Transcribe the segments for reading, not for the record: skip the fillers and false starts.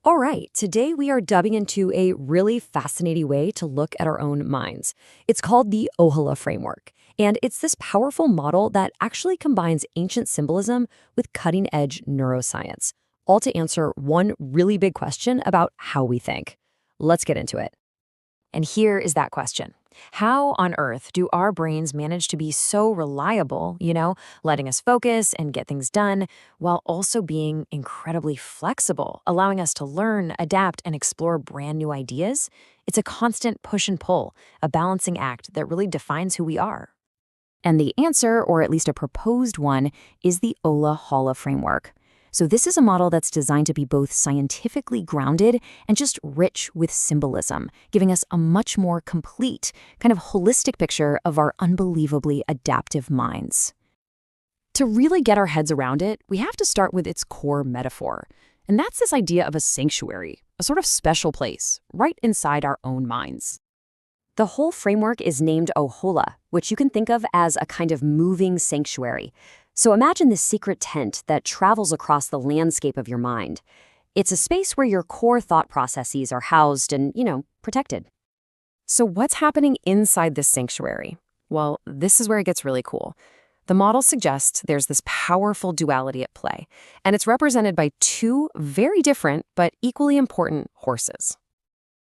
All right, today we are diving into a really fascinating way to look at our own minds. It's called the Oholah Framework, and it's this powerful model that actually combines ancient symbolism with cutting-edge neuroscience, all to answer one really big question about how we think. Let's get into it. And here is that question. How on earth do our brains manage to be so reliable, letting us focus and get things done, while also being incredibly flexible, allowing us to learn, adapt, and explore brand new ideas? It's a constant push and pull, a balancing act that really defines who we are. And the answer, or at least a proposed one, is the Oholah Framework. So this is a model that's designed to be both scientifically grounded and just rich with symbolism, giving us a much more complete, kind of holistic picture of our unbelievably adaptive minds. To really get our heads around it, we have to start with its core metaphor. And that's this idea of a sanctuary, a sort of special place, right inside our own minds. The whole framework is named Oholah, which you can think of as a kind of moving sanctuary. So imagine this secret tent that travels across the landscape of your mind. It's a space where your core thought processes are housed and, protected. So what's happening inside this sanctuary? Well, this is where it gets really cool. The model suggests there's this powerful duality at play, and it's represented by two very different but equally important horses.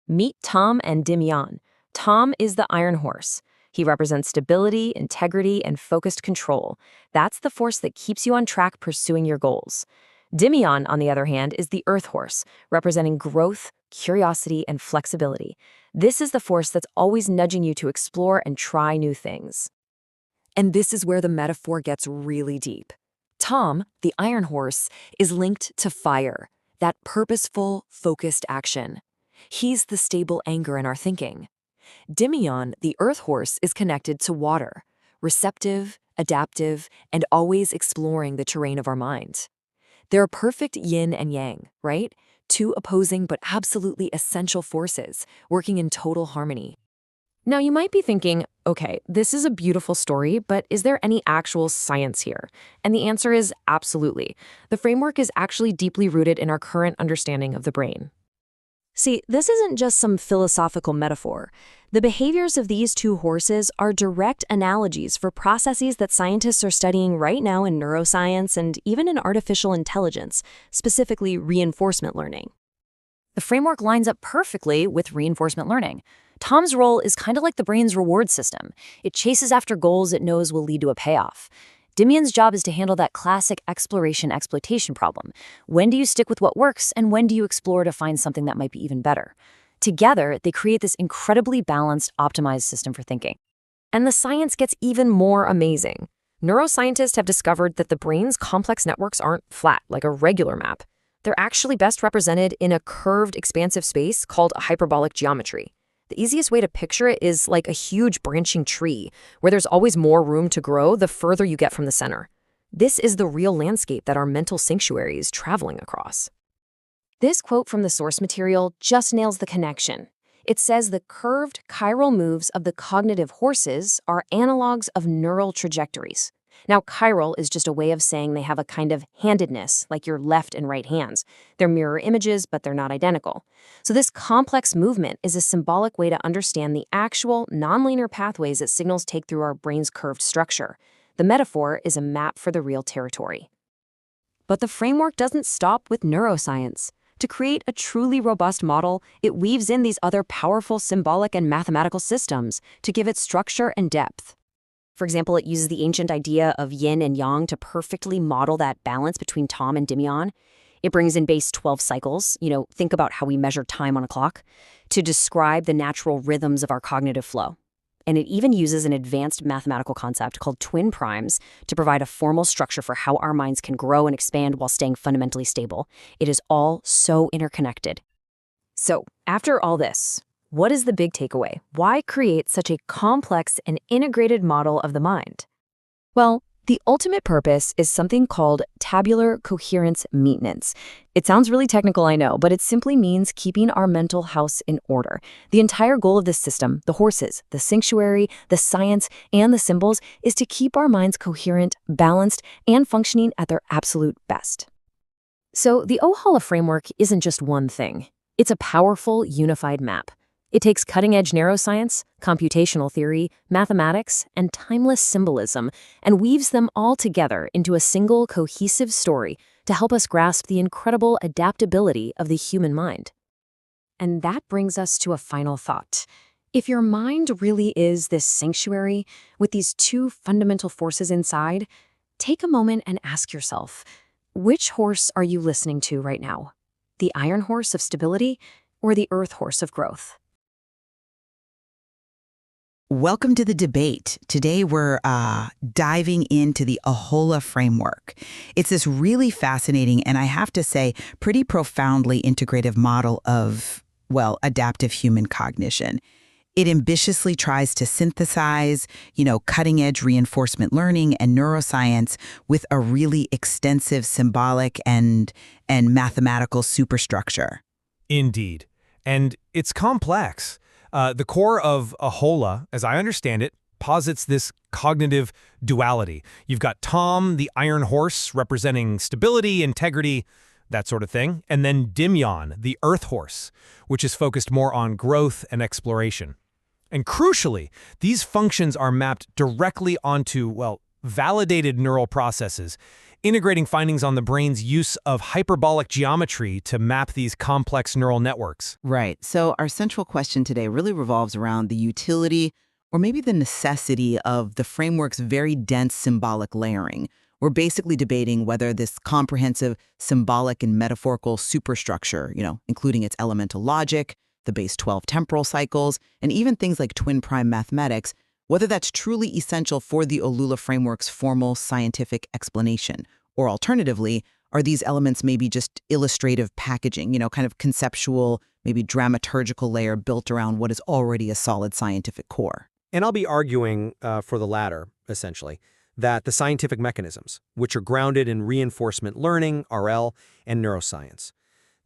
Meet Tom and Dimion. Tom is the iron horse. He represents stability, integrity, and focused control. That's the force that keeps you on track pursuing your goals. Dimion, on the other hand, is the earth horse, representing growth, curiosity, and flexibility. This is the force that's always nudging you to explore and try new things. And this is where the metaphor gets really deep. Tom, the iron horse, is linked to fire, that purposeful, focused action. He's the stable anchor in our thinking. Dimion, the earth horse, is connected to water, receptive, adaptive, and always exploring the terrain of our mind. They're a perfect yin and yang, right? Two opposing but absolutely essential forces working in total harmony. Now, you might be thinking, okay, this is a beautiful story, but is there any actual science here? And the answer is absolutely. The framework is actually deeply rooted in our current understanding of the brain. See, this isn't just some philosophical metaphor. The behaviors of these two horses are direct analogies for processes that scientists are studying right now in neuroscience and even in artificial intelligence, specifically reinforcement learning. The framework lines up perfectly with reinforcement learning. Tom's role is kind of like the brain's reward system. It chases after goals it knows will lead to a payoff. Dimion's job is to handle that classic exploration-exploitation problem. When do you stick with what works, and when do you explore to find something that might be even better? Together, they create this incredibly balanced, optimized system for thinking. And the science gets even more amazing. Neuroscientists have discovered that the brain's complex networks aren't flat, like a regular map. They're actually best represented in a curved, expansive space called a hyperbolic geometry. The easiest way to picture it is like a huge branching tree, where there's always more room to grow the further you get from the center. This is the real landscape that our mental sanctuary is traveling across. This quote from the source material just nails the connection. It says the curved chiral moves of the cognitive horses are analogs of neural trajectories. Now, chiral is just a way of saying they have a kind of handedness, like your left and right hands. They're mirror images, but they're not identical. So this complex movement is a symbolic way to understand the actual nonlinear pathways that signals take through our brain's curved structure. The metaphor is a map for the real territory. But the framework doesn't stop with neuroscience. To create a truly robust model, it weaves in these other powerful symbolic and mathematical systems to give it structure and depth. For example, it uses the ancient idea of yin and yang to perfectly model that balance between Tom and Dimion. It brings in base 12 cycles, think about how we measure time on a clock, to describe the natural rhythms of our cognitive flow. And it even uses an advanced mathematical concept called twin primes to provide a formal structure for how our minds can grow and expand while staying fundamentally stable. It is all so interconnected. So, after all this, what is the big takeaway? Why create such a complex and integrated model of the mind? Well, the ultimate purpose is something called tabular coherence maintenance. It sounds really technical, I know, but it simply means keeping our mental house in order. The entire goal of this system, the horses, the sanctuary, the science, and the symbols, is to keep our minds coherent, balanced, and functioning at their absolute best. So the Oholah Framework isn't just one thing. It's a powerful, unified map. It takes cutting-edge neuroscience, computational theory, mathematics, and timeless symbolism and weaves them all together into a single, cohesive story to help us grasp the incredible adaptability of the human mind. And that brings us to a final thought. If your mind really is this sanctuary with these two fundamental forces inside, take a moment and ask yourself, which horse are you listening to right now? The iron horse of stability or the earth horse of growth? Welcome to the debate. Today we're diving into the Oholah Framework. It's this really fascinating and I have to say pretty profoundly integrative model of, well, adaptive human cognition. It ambitiously tries to synthesize, cutting-edge reinforcement learning and neuroscience with a really extensive symbolic and mathematical superstructure. Indeed. And it's complex. The core of Oholah, as I understand it, posits this cognitive duality. You've got Tom, the iron horse, representing stability, integrity, that sort of thing, and then Dimyon, the earth horse, which is focused more on growth and exploration. And crucially, these functions are mapped directly onto, well, validated neural processes, integrating findings on the brain's use of hyperbolic geometry to map these complex neural networks. Right. So our central question today really revolves around the utility or maybe the necessity of the framework's very dense symbolic layering. We're basically debating whether this comprehensive symbolic and metaphorical superstructure, including its elemental logic, the base 12 temporal cycles, and even things like twin prime mathematics, whether that's truly essential for the Oholah Framework's formal scientific explanation. Or alternatively, are these elements maybe just illustrative packaging, kind of conceptual, maybe dramaturgical layer built around what is already a solid scientific core? And I'll be arguing for the latter, essentially, that the scientific mechanisms, which are grounded in reinforcement learning, RL, and neuroscience,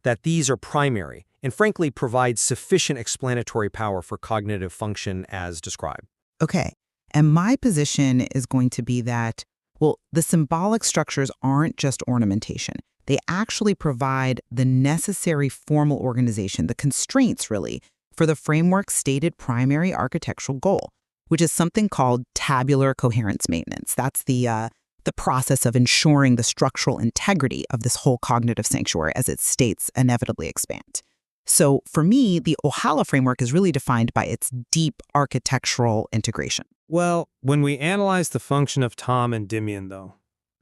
that these are primary and frankly provide sufficient explanatory power for cognitive function as described. Okay, and my position is going to be that, well, the symbolic structures aren't just ornamentation. They actually provide the necessary formal organization, the constraints, really, for the framework's stated primary architectural goal, which is something called tabular coherence maintenance. That's the process of ensuring the structural integrity of this whole cognitive sanctuary as its states inevitably expand. So for me, the Oholah framework is really defined by its deep architectural integration. Well, when we analyze the function of Tom and Dimyon, though,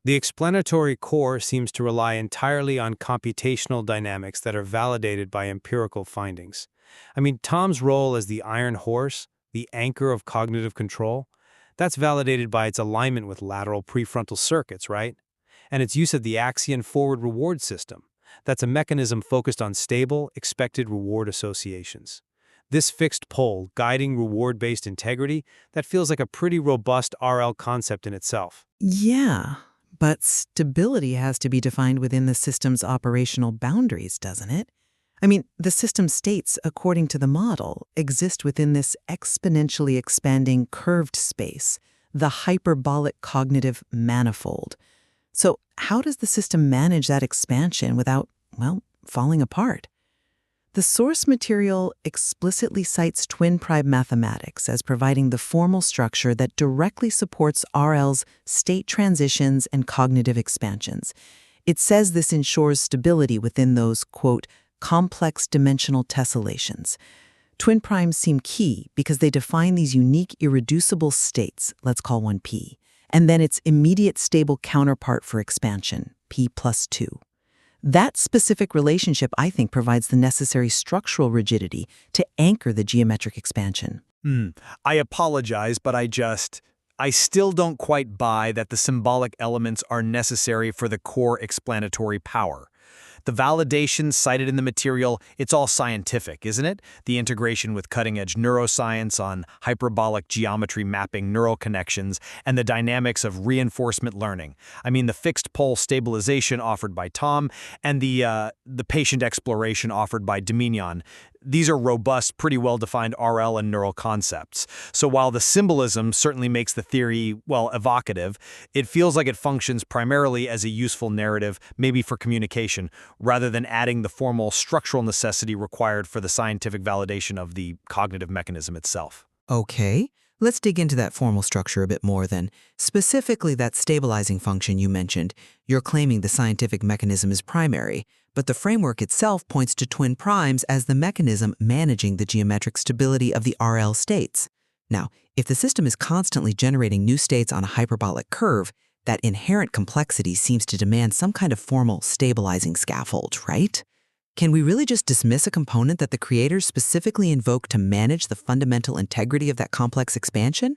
the explanatory core seems to rely entirely on computational dynamics that are validated by empirical findings. I mean, Tom's role as the iron horse, the anchor of cognitive control, that's validated by its alignment with lateral prefrontal circuits, right? And its use of the Axion forward reward system. That's a mechanism focused on stable, expected reward associations. This fixed pole, guiding reward-based integrity, that feels like a pretty robust RL concept in itself. Yeah, but stability has to be defined within the system's operational boundaries, doesn't it? I mean, the system states, according to the model, exist within this exponentially expanding curved space, the hyperbolic cognitive manifold. So how does the system manage that expansion without, well, falling apart? The source material explicitly cites twin prime mathematics as providing the formal structure that directly supports RL's state transitions and cognitive expansions. It says this ensures stability within those, quote, complex dimensional tessellations. Twin primes seem key because they define these unique irreducible states, let's call one P, and then its immediate stable counterpart for expansion, P plus 2. That specific relationship, I think, provides the necessary structural rigidity to anchor the geometric expansion. I apologize, but I still don't quite buy that the symbolic elements are necessary for the core explanatory power. The validation cited in the material, it's all scientific, isn't it? The integration with cutting-edge neuroscience on hyperbolic geometry mapping neural connections and the dynamics of reinforcement learning. I mean, the fixed pole stabilization offered by Tom and the patient exploration offered by Dimyon. these are robust, pretty well-defined RL and neural concepts. So while the symbolism certainly makes the theory, well, evocative, it feels like it functions primarily as a useful narrative, maybe for communication, rather than adding the formal structural necessity required for the scientific validation of the cognitive mechanism itself. Okay, let's dig into that formal structure a bit more then. Specifically that stabilizing function you mentioned. You're claiming the scientific mechanism is primary, but the framework itself points to twin primes as the mechanism managing the geometric stability of the RL states. Now, if the system is constantly generating new states on a hyperbolic curve, that inherent complexity seems to demand some kind of formal stabilizing scaffold, right? Can we really just dismiss a component that the creators specifically invoke to manage the fundamental integrity of that complex expansion?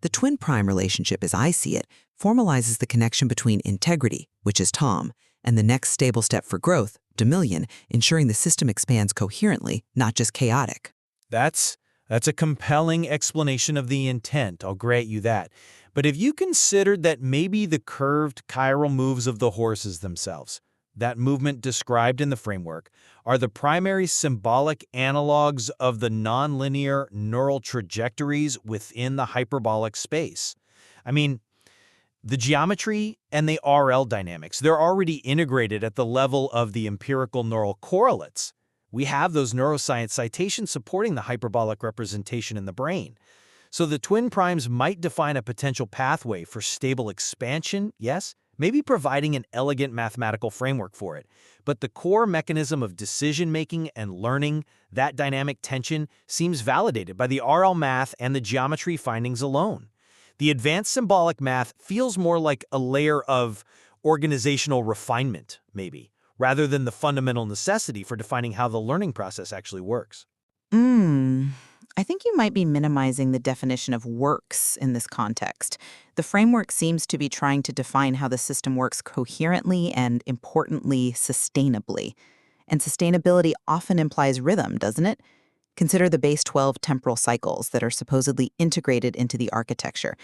The twin prime relationship, as I see it, formalizes the connection between integrity, which is Tom, and the next stable step for growth, Demillion, ensuring the system expands coherently, not just chaotic. That's a compelling explanation of the intent, I'll grant you that. But if you considered that maybe the curved chiral moves of the horses themselves, that movement described in the framework, are the primary symbolic analogs of the nonlinear neural trajectories within the hyperbolic space. I mean, the geometry and the RL dynamics, they're already integrated at the level of the empirical neural correlates. We have those neuroscience citations supporting the hyperbolic representation in the brain. So the twin primes might define a potential pathway for stable expansion, yes, maybe providing an elegant mathematical framework for it. But the core mechanism of decision-making and learning, that dynamic tension, seems validated by the RL math and the geometry findings alone. The advanced symbolic math feels more like a layer of organizational refinement, maybe, rather than the fundamental necessity for defining how the learning process actually works. I think you might be minimizing the definition of works in this context. The framework seems to be trying to define how the system works coherently and, importantly, sustainably. And sustainability often implies rhythm, doesn't it? Consider the base 12 temporal cycles that are supposedly integrated into the architecture.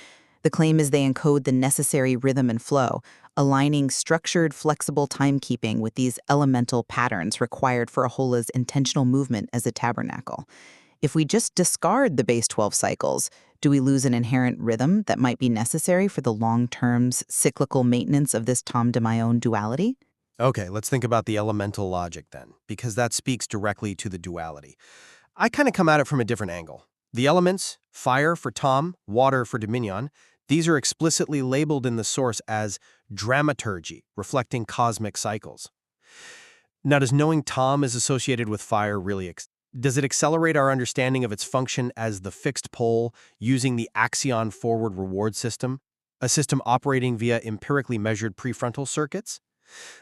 The claim is they encode the necessary rhythm and flow, aligning structured, flexible timekeeping with these elemental patterns required for Oholah's intentional movement as a tabernacle. If we just discard the base 12 cycles, do we lose an inherent rhythm that might be necessary for the long-term cyclical maintenance of this Tom DeMayon duality? Okay, let's think about the elemental logic then, because that speaks directly to the duality. I kind of come at it from a different angle. The elements, fire for Tom, water for Dominion, these are explicitly labeled in the source as dramaturgy, reflecting cosmic cycles. Now, does knowing Tom is associated with fire really does it accelerate our understanding of its function as the fixed pole using the axion forward reward system, a system operating via empirically measured prefrontal circuits?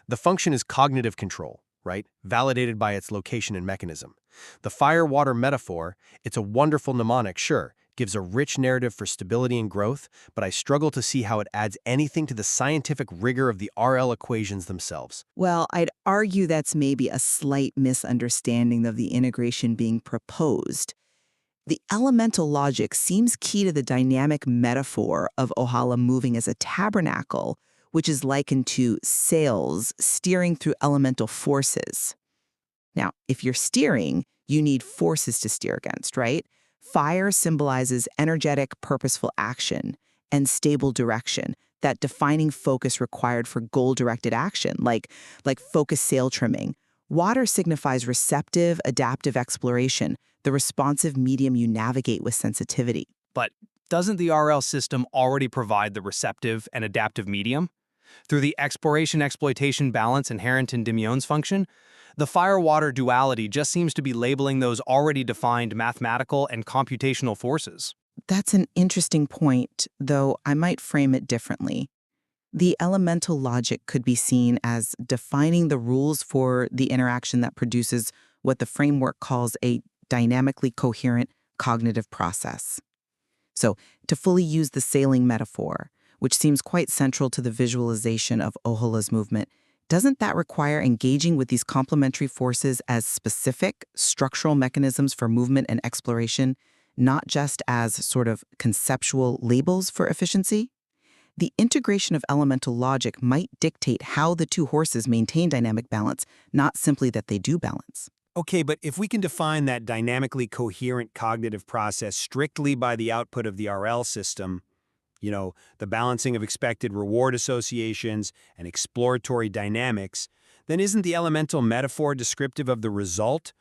The function is cognitive control, right? Validated by its location and mechanism. The fire-water metaphor, it's a wonderful mnemonic, sure, gives a rich narrative for stability and growth, but I struggle to see how it adds anything to the scientific rigor of the RL equations themselves. Well, I'd argue that's maybe a slight misunderstanding of the integration being proposed. The elemental logic seems key to the dynamic metaphor of Oholah moving as a tabernacle, which is likened to sails steering through elemental forces. Now, if you're steering, you need forces to steer against, right? Fire symbolizes energetic, purposeful action and stable direction, that defining focus required for goal-directed action, like focus sail trimming. Water signifies receptive, adaptive exploration, the responsive medium you navigate with sensitivity. But doesn't the RL system already provide the receptive and adaptive medium? Through the exploration-exploitation balance inherent in Demillion's function, the fire-water duality just seems to be labeling those already defined mathematical and computational forces. That's an interesting point, though I might frame it differently. The elemental logic could be seen as defining the rules for the interaction that produces what the framework calls a dynamically coherent cognitive process. So, to fully use the sailing metaphor, which seems quite central to the visualization of Oholah's movement, doesn't that require engaging with these complementary forces as specific structural mechanisms for movement and exploration, not just as sort of conceptual labels for efficiency? The integration of elemental logic might dictate how the two horses maintain dynamic balance, not simply that they do balance. Okay, but if we can define that dynamically coherent cognitive process strictly by the output of the RL system, the balancing of expected reward associations and exploratory dynamics, then isn't the elemental metaphor descriptive of the result,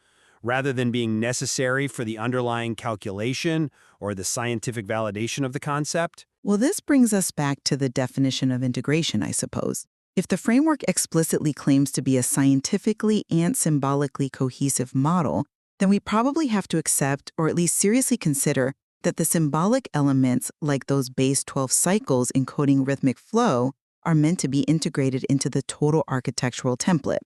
rather than being necessary for the underlying calculation or the scientific validation of the concept? Well, this brings us back to the definition of integration, I suppose. If the framework explicitly claims to be a scientifically and symbolically cohesive model, then we probably have to accept, or at least seriously consider, that the symbolic elements, like those base 12 cycles encoding rhythmic flow, are meant to be integrated into the total architectural template.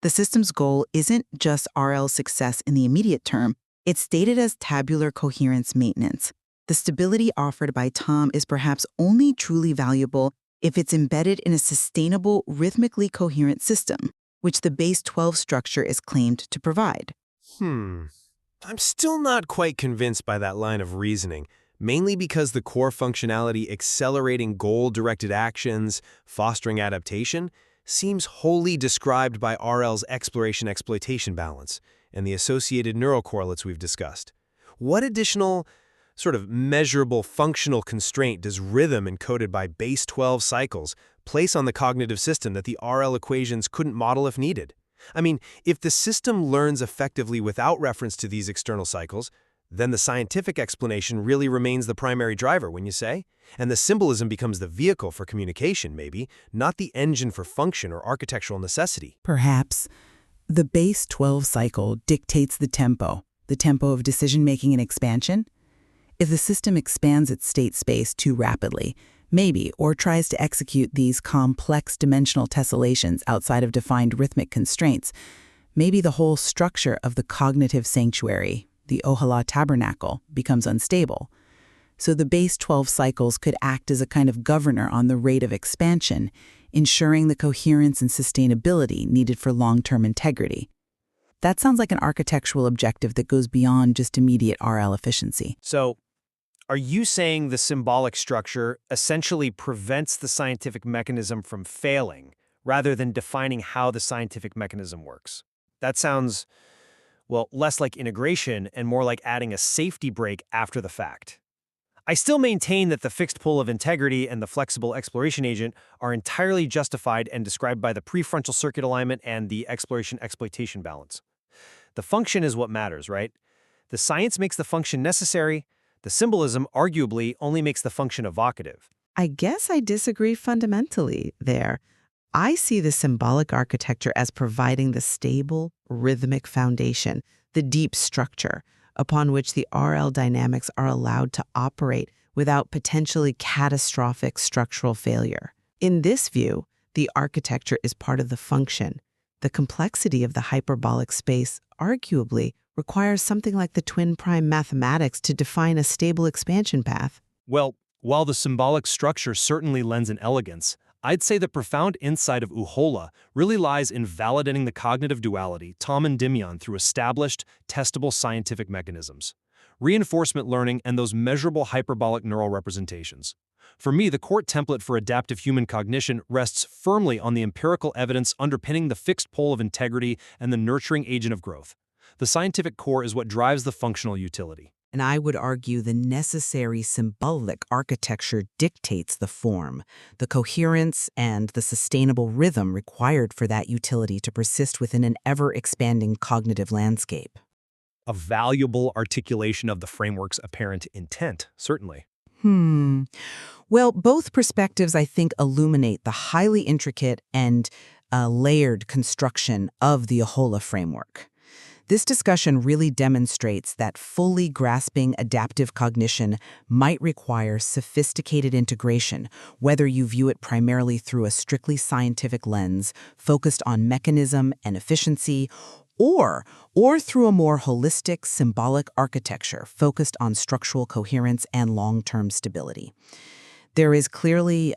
The system's goal isn't just RL success in the immediate term, it's stated as tabular coherence maintenance. The stability offered by Tom is perhaps only truly valuable if it's embedded in a sustainable, rhythmically coherent system, which the base 12 structure is claimed to provide. I'm still not quite convinced by that line of reasoning, mainly because the core functionality accelerating goal-directed actions, fostering adaptation, seems wholly described by RL's exploration-exploitation balance and the associated neural correlates we've discussed. What additional sort of measurable functional constraint does rhythm encoded by base 12 cycles place on the cognitive system that the RL equations couldn't model if needed? I mean, if the system learns effectively without reference to these external cycles, then the scientific explanation really remains the primary driver, wouldn't you say? And the symbolism becomes the vehicle for communication, maybe, not the engine for function or architectural necessity. Perhaps the base 12 cycle dictates the tempo of decision-making and expansion. If the system expands its state space too rapidly, maybe, or tries to execute these complex dimensional tessellations outside of defined rhythmic constraints, maybe the whole structure of the cognitive sanctuary, the Oholah tabernacle, becomes unstable. So the base 12 cycles could act as a kind of governor on the rate of expansion, ensuring the coherence and sustainability needed for long-term integrity. That sounds like an architectural objective that goes beyond just immediate RL efficiency. So, are you saying the symbolic structure essentially prevents the scientific mechanism from failing, rather than defining how the scientific mechanism works? That sounds, well, less like integration and more like adding a safety brake after the fact. I still maintain that the fixed pole of integrity and the flexible exploration agent are entirely justified and described by the prefrontal circuit alignment and the exploration-exploitation balance. The function is what matters, right? The science makes the function necessary. The symbolism, arguably, only makes the function evocative. I guess I disagree fundamentally there. I see the symbolic architecture as providing the stable, rhythmic foundation, the deep structure, upon which the RL dynamics are allowed to operate without potentially catastrophic structural failure. In this view, the architecture is part of the function. The complexity of the hyperbolic space, arguably, requires something like the twin prime mathematics to define a stable expansion path. Well, while the symbolic structure certainly lends an elegance, I'd say the profound insight of Oholah really lies in validating the cognitive duality, Tom and Dimion, through established, testable scientific mechanisms, reinforcement learning, and those measurable hyperbolic neural representations. For me, the core template for adaptive human cognition rests firmly on the empirical evidence underpinning the fixed pole of integrity and the nurturing agent of growth. The scientific core is what drives the functional utility. And I would argue the necessary symbolic architecture dictates the form, the coherence, and the sustainable rhythm required for that utility to persist within an ever-expanding cognitive landscape. A valuable articulation of the framework's apparent intent, certainly. Well, both perspectives, I think, illuminate the highly intricate and layered construction of the Oholah framework. This discussion really demonstrates that fully grasping adaptive cognition might require sophisticated integration, whether you view it primarily through a strictly scientific lens focused on mechanism and efficiency, or through a more holistic, symbolic architecture focused on structural coherence and long-term stability. There is clearly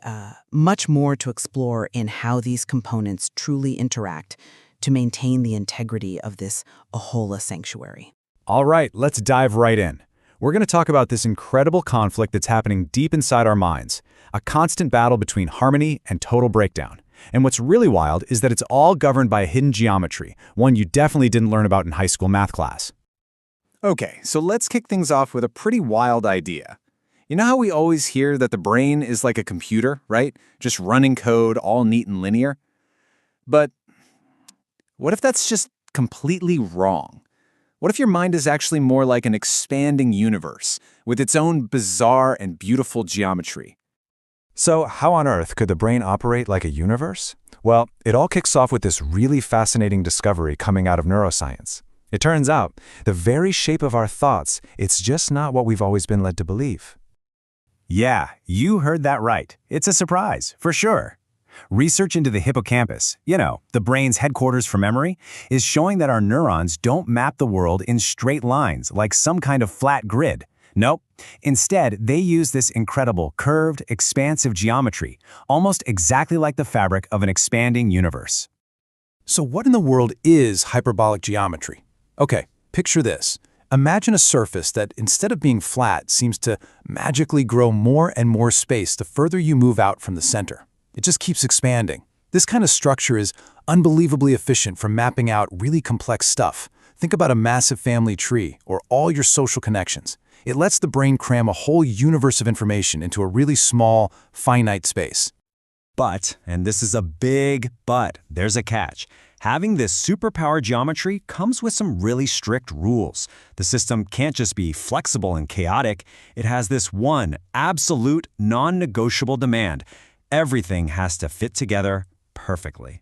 much more to explore in how these components truly interact to maintain the integrity of this Oholah sanctuary. All right, let's dive right in. We're going to talk about this incredible conflict that's happening deep inside our minds, a constant battle between harmony and total breakdown. And what's really wild is that it's all governed by a hidden geometry, one you definitely didn't learn about in high school math class. Okay, so let's kick things off with a pretty wild idea. You know how we always hear that the brain is like a computer, right? Just running code, all neat and linear? But what if that's just completely wrong? What if your mind is actually more like an expanding universe with its own bizarre and beautiful geometry? So how on earth could the brain operate like a universe? Well, it all kicks off with this really fascinating discovery coming out of neuroscience. It turns out, the very shape of our thoughts, it's just not what we've always been led to believe. Yeah, you heard that right. It's a surprise, for sure. Research into the hippocampus, the brain's headquarters for memory, is showing that our neurons don't map the world in straight lines like some kind of flat grid. Nope. Instead, they use this incredible, curved, expansive geometry, almost exactly like the fabric of an expanding universe. So what in the world is hyperbolic geometry? Okay, picture this. Imagine a surface that, instead of being flat, seems to magically grow more and more space the further you move out from the center. It just keeps expanding. This kind of structure is unbelievably efficient for mapping out really complex stuff. Think about a massive family tree or all your social connections. It lets the brain cram a whole universe of information into a really small, finite space. But, and this is a big but, there's a catch. Having this superpower geometry comes with some really strict rules. The system can't just be flexible and chaotic. It has this one absolute, non-negotiable demand. Everything has to fit together perfectly.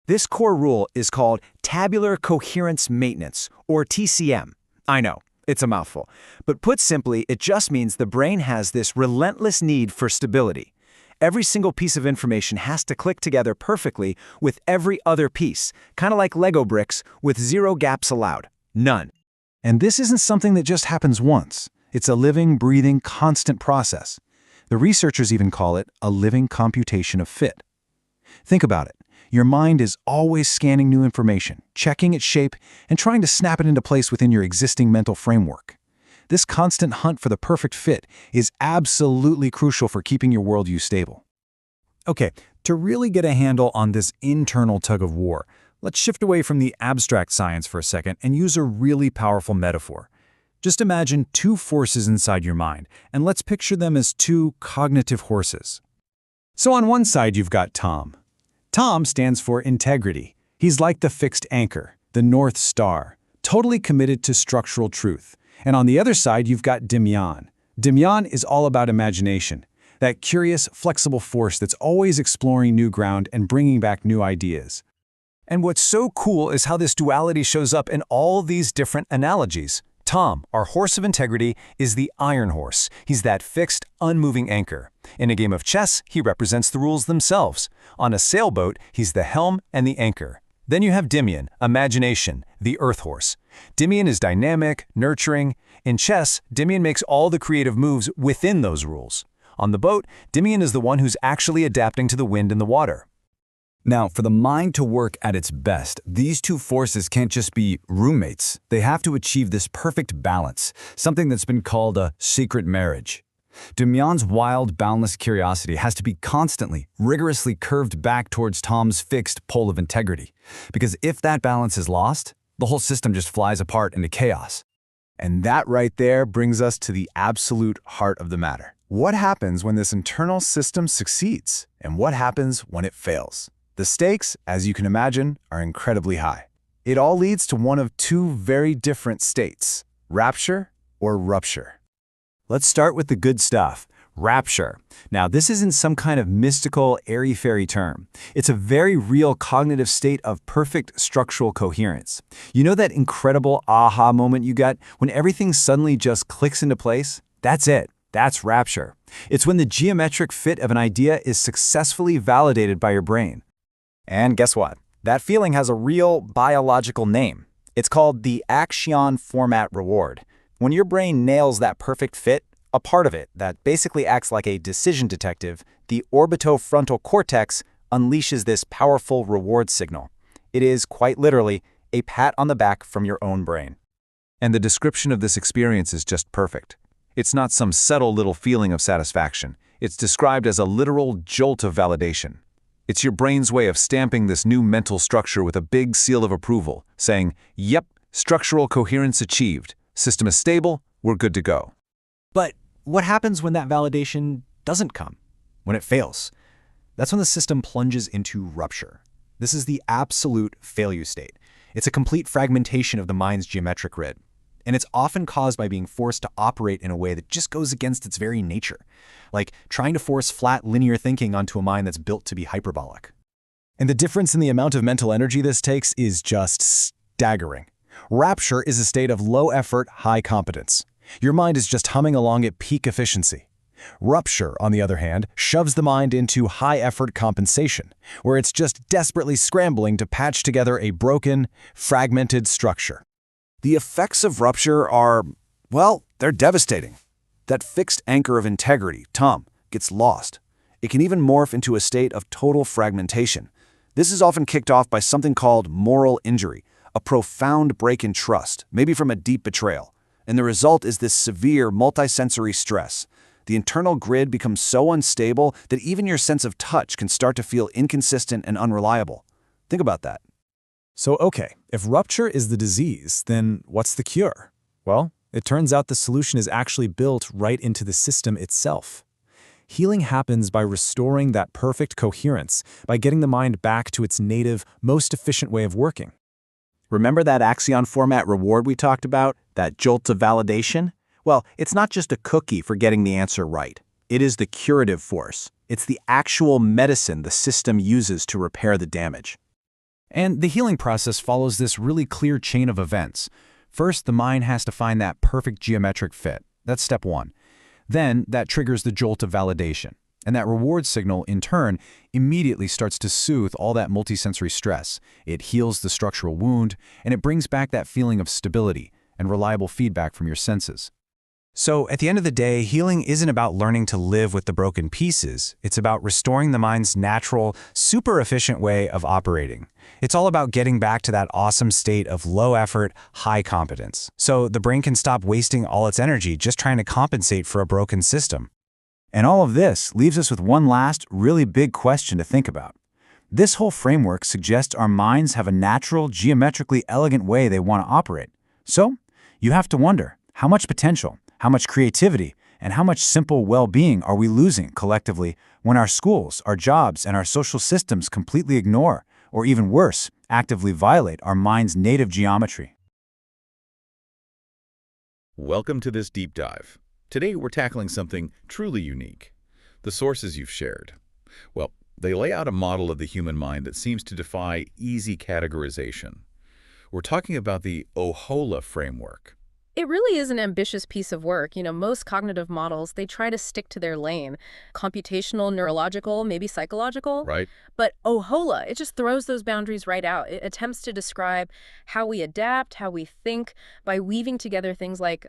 This core rule is called tabular coherence maintenance, or TCM. I know, it's a mouthful. But put simply, it just means the brain has this relentless need for stability. Every single piece of information has to click together perfectly with every other piece, kind of like Lego bricks with zero gaps allowed. None. And this isn't something that just happens once. It's a living, breathing, constant process. The researchers even call it a living computation of fit. Think about it. Your mind is always scanning new information, checking its shape, and trying to snap it into place within your existing mental framework. This constant hunt for the perfect fit is absolutely crucial for keeping your worldview stable. Okay, to really get a handle on this internal tug-of-war, let's shift away from the abstract science for a second and use a really powerful metaphor. Just imagine two forces inside your mind, and let's picture them as two cognitive horses. So on one side, you've got Tom. Tom stands for integrity. He's like the fixed anchor, the North Star, totally committed to structural truth. And on the other side, you've got Demian. Demian is all about imagination, that curious, flexible force that's always exploring new ground and bringing back new ideas. And what's so cool is how this duality shows up in all these different analogies. Tom, our horse of integrity, is the iron horse. He's that fixed, unmoving anchor. In a game of chess, he represents the rules themselves. On a sailboat, he's the helm and the anchor. Then you have Demian, imagination, the earth horse. Demian is dynamic, nurturing. In chess, Demian makes all the creative moves within those rules. On the boat, Demian is the one who's actually adapting to the wind and the water. Now, for the mind to work at its best, these two forces can't just be roommates. They have to achieve this perfect balance, something that's been called a secret marriage. Demian's wild, boundless curiosity has to be constantly, rigorously curved back towards Tom's fixed pole of integrity. Because if that balance is lost, the whole system just flies apart into chaos. And that right there brings us to the absolute heart of the matter. What happens when this internal system succeeds? And what happens when it fails? The stakes, as you can imagine, are incredibly high. It all leads to one of two very different states: rapture or rupture. Let's start with the good stuff, rapture. Now, this isn't some kind of mystical, airy-fairy term. It's a very real cognitive state of perfect structural coherence. You know that incredible aha moment you get when everything suddenly just clicks into place? That's it. That's rapture. It's when the geometric fit of an idea is successfully validated by your brain. And guess what? That feeling has a real biological name. It's called the action format reward. When your brain nails that perfect fit, a part of it that basically acts like a decision detective, the orbitofrontal cortex unleashes this powerful reward signal. It is, quite literally, a pat on the back from your own brain. And the description of this experience is just perfect. It's not some subtle little feeling of satisfaction. It's described as a literal jolt of validation. It's your brain's way of stamping this new mental structure with a big seal of approval, saying, yep, structural coherence achieved. System is stable, we're good to go. But what happens when that validation doesn't come? When it fails? That's when the system plunges into rupture. This is the absolute failure state. It's a complete fragmentation of the mind's geometric grid. And it's often caused by being forced to operate in a way that just goes against its very nature, like trying to force flat linear thinking onto a mind that's built to be hyperbolic. And the difference in the amount of mental energy this takes is just staggering. Rapture is a state of low effort, high competence. Your mind is just humming along at peak efficiency. Rupture, on the other hand, shoves the mind into high-effort compensation, where it's just desperately scrambling to patch together a broken, fragmented structure. The effects of rupture are, well, they're devastating. That fixed anchor of integrity, Tom, gets lost. It can even morph into a state of total fragmentation. This is often kicked off by something called moral injury, a profound break in trust, maybe from a deep betrayal. And the result is this severe multisensory stress. The internal grid becomes so unstable that even your sense of touch can start to feel inconsistent and unreliable. Think about that. So, okay, if rupture is the disease, then what's the cure? Well, it turns out the solution is actually built right into the system itself. Healing happens by restoring that perfect coherence, by getting the mind back to its native, most efficient way of working. Remember that Axion format reward we talked about? That jolt of validation? Well, it's not just a cookie for getting the answer right. It is the curative force. It's the actual medicine the system uses to repair the damage. And the healing process follows this really clear chain of events. First, the mind has to find that perfect geometric fit. That's step one. Then, that triggers the jolt of validation. And that reward signal, in turn, immediately starts to soothe all that multisensory stress. It heals the structural wound, and it brings back that feeling of stability and reliable feedback from your senses. So, at the end of the day, healing isn't about learning to live with the broken pieces. It's about restoring the mind's natural, super efficient way of operating. It's all about getting back to that awesome state of low effort, high competence. So the brain can stop wasting all its energy just trying to compensate for a broken system. And all of this leaves us with one last, really big question to think about. This whole framework suggests our minds have a natural, geometrically elegant way they want to operate. So, you have to wonder, how much potential, how much creativity, and how much simple well-being are we losing collectively when our schools, our jobs, and our social systems completely ignore, or even worse, actively violate our mind's native geometry? Welcome to this deep dive. Today we're tackling something truly unique. The sources you've shared. Well, they lay out a model of the human mind that seems to defy easy categorization. We're talking about the Oholah Framework. It really is an ambitious piece of work. Most cognitive models, they try to stick to their lane. Computational, neurological, maybe psychological. Right. But Oholah, it just throws those boundaries right out. It attempts to describe how we adapt, how we think, by weaving together things like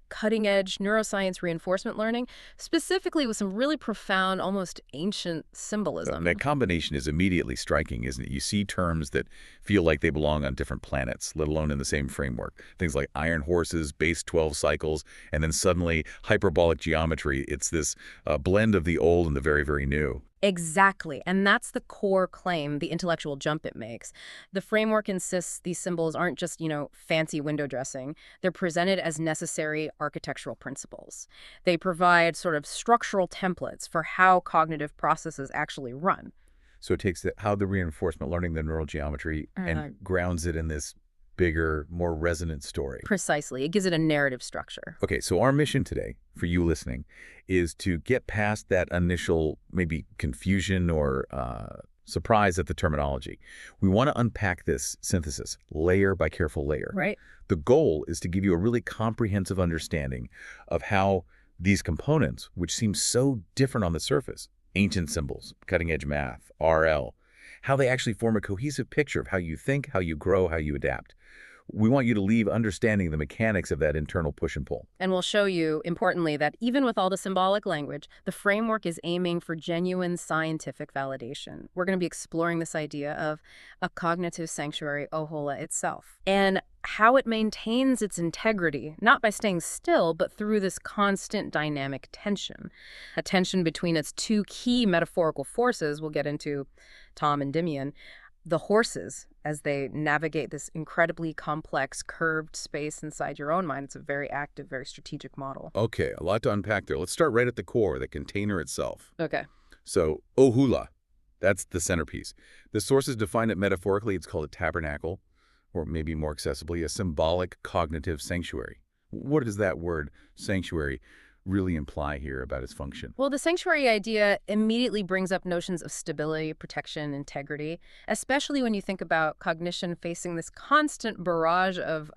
cutting-edge neuroscience reinforcement learning, specifically with some really profound, almost ancient symbolism. That combination is immediately striking, isn't it? You see terms that feel like they belong on different planets, let alone in the same framework. Things like iron horses, base 12 cycles, and then suddenly hyperbolic geometry. It's this blend of the old and the very, very new. Exactly. And that's the core claim, the intellectual jump it makes. The framework insists these symbols aren't just, fancy window dressing. They're presented as necessary architectural principles. They provide sort of structural templates for how cognitive processes actually run. So it takes how the reinforcement learning, the neural geometry, and grounds it in this bigger, more resonant story. Precisely. It gives it a narrative structure. Okay, so our mission today, for you listening, is to get past that initial maybe confusion or surprise at the terminology. We want to unpack this synthesis layer by careful layer. Right. The goal is to give you a really comprehensive understanding of how these components, which seem so different on the surface, ancient symbols, cutting-edge math, RL, how they actually form a cohesive picture of how you think, how you grow, how you adapt. We want you to leave understanding the mechanics of that internal push and pull. And we'll show you, importantly, that even with all the symbolic language, the framework is aiming for genuine scientific validation. We're going to be exploring this idea of a cognitive sanctuary, Oholah itself, and how it maintains its integrity, not by staying still, but through this constant dynamic tension. A tension between its two key metaphorical forces we'll get into, Tom and Dimian, the horses, as they navigate this incredibly complex, curved space inside your own mind. It's a very active, very strategic model. Okay, a lot to unpack there. Let's start right at the core, the container itself. Okay. So, Oholah, that's the centerpiece. The sources define it metaphorically. It's called a tabernacle, or maybe more accessibly, a symbolic cognitive sanctuary. What does that word, sanctuary, really imply here about its function? Well, the sanctuary idea immediately brings up notions of stability, protection, integrity, especially when you think about cognition facing this constant barrage of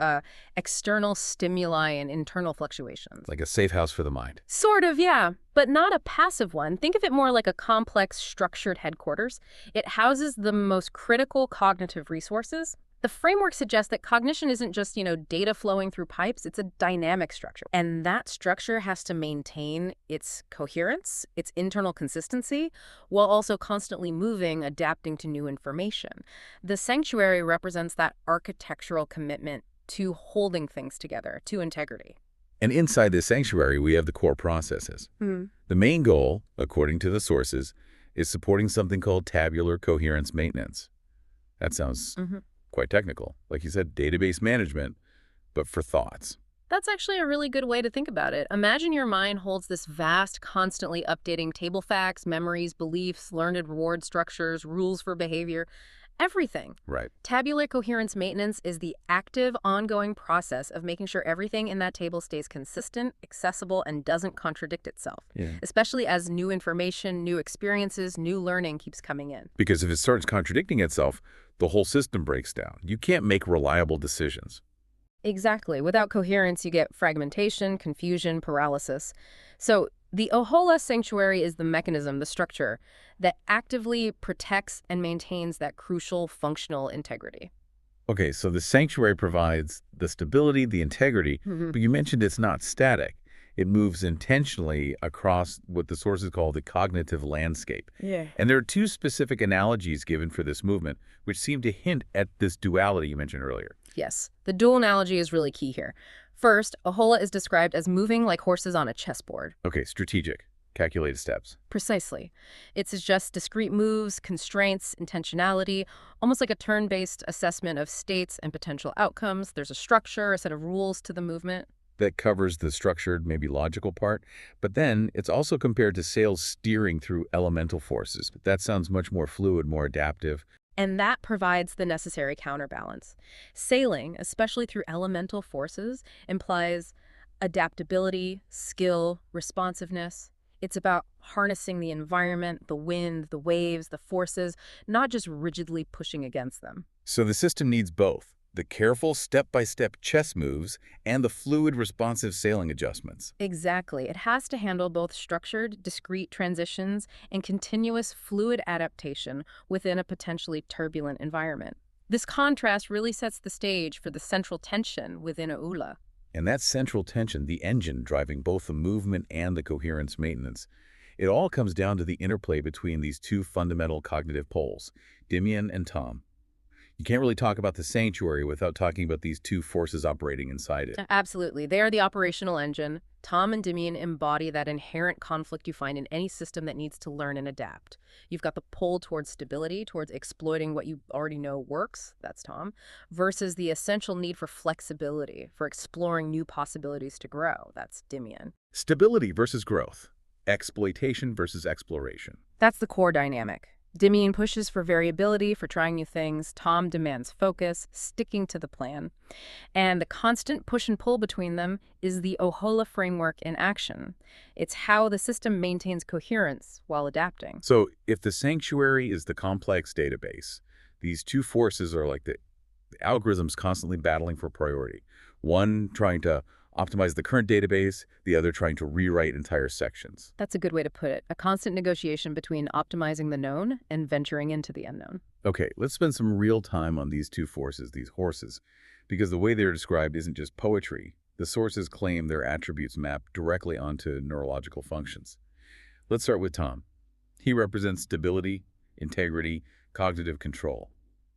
external stimuli and internal fluctuations. Like a safe house for the mind. Sort of, yeah, but not a passive one. Think of it more like a complex, structured headquarters. It houses the most critical cognitive resources. The framework suggests that cognition isn't just, data flowing through pipes. It's a dynamic structure. And that structure has to maintain its coherence, its internal consistency, while also constantly moving, adapting to new information. The sanctuary represents that architectural commitment to holding things together, to integrity. And inside this sanctuary, we have the core processes. The main goal, according to the sources, is supporting something called tabular coherence maintenance. That sounds quite technical. Like you said, database management, but for thoughts. That's actually a really good way to think about it. Imagine your mind holds this vast, constantly updating table facts, memories, beliefs, learned reward structures, rules for behavior, everything. Right. Tabular coherence maintenance is the active, ongoing process of making sure everything in that table stays consistent, accessible, and doesn't contradict itself, especially as new information, new experiences, new learning keeps coming in. Because if it starts contradicting itself, the whole system breaks down. You can't make reliable decisions. Exactly. Without coherence, you get fragmentation, confusion, paralysis. So the Oholah sanctuary is the mechanism, the structure, that actively protects and maintains that crucial functional integrity. Okay, so the sanctuary provides the stability, the integrity, but you mentioned it's not static. It moves intentionally across what the sources call the cognitive landscape. And there are two specific analogies given for this movement, which seem to hint at this duality you mentioned earlier. Yes, the dual analogy is really key here. First, Oholah is described as moving like horses on a chessboard. Okay, strategic, calculated steps. Precisely. It suggests discrete moves, constraints, intentionality, almost like a turn-based assessment of states and potential outcomes. There's a structure, a set of rules to the movement. That covers the structured, maybe logical part, but then it's also compared to sails steering through elemental forces. That sounds much more fluid, more adaptive. And that provides the necessary counterbalance. Sailing, especially through elemental forces, implies adaptability, skill, responsiveness. It's about harnessing the environment, the wind, the waves, the forces, not just rigidly pushing against them. So the system needs both. The careful step-by-step chess moves and the fluid responsive sailing adjustments. Exactly. It has to handle both structured, discrete transitions and continuous fluid adaptation within a potentially turbulent environment. This contrast really sets the stage for the central tension within Oholah. And that central tension, the engine driving both the movement and the coherence maintenance, it all comes down to the interplay between these two fundamental cognitive poles, Dimian and Tom. You can't really talk about the sanctuary without talking about these two forces operating inside it. Absolutely. They are the operational engine. Tom and Dimian embody that inherent conflict you find in any system that needs to learn and adapt. You've got the pull towards stability, towards exploiting what you already know works, that's Tom, versus the essential need for flexibility, for exploring new possibilities to grow, that's Dimian. Stability versus growth. Exploitation versus exploration. That's the core dynamic. Dimian pushes for variability, for trying new things. Tom demands focus, sticking to the plan. And the constant push and pull between them is the Oholah framework in action. It's how the system maintains coherence while adapting. So if the sanctuary is the complex database, these two forces are like the algorithms constantly battling for priority. One trying to optimize the current database, the other trying to rewrite entire sections. That's a good way to put it. A constant negotiation between optimizing the known and venturing into the unknown. Okay, let's spend some real time on these two forces, these horses. because the way they're described isn't just poetry. The sources claim their attributes map directly onto neurological functions. Let's start with Tom. He represents stability, integrity, cognitive control.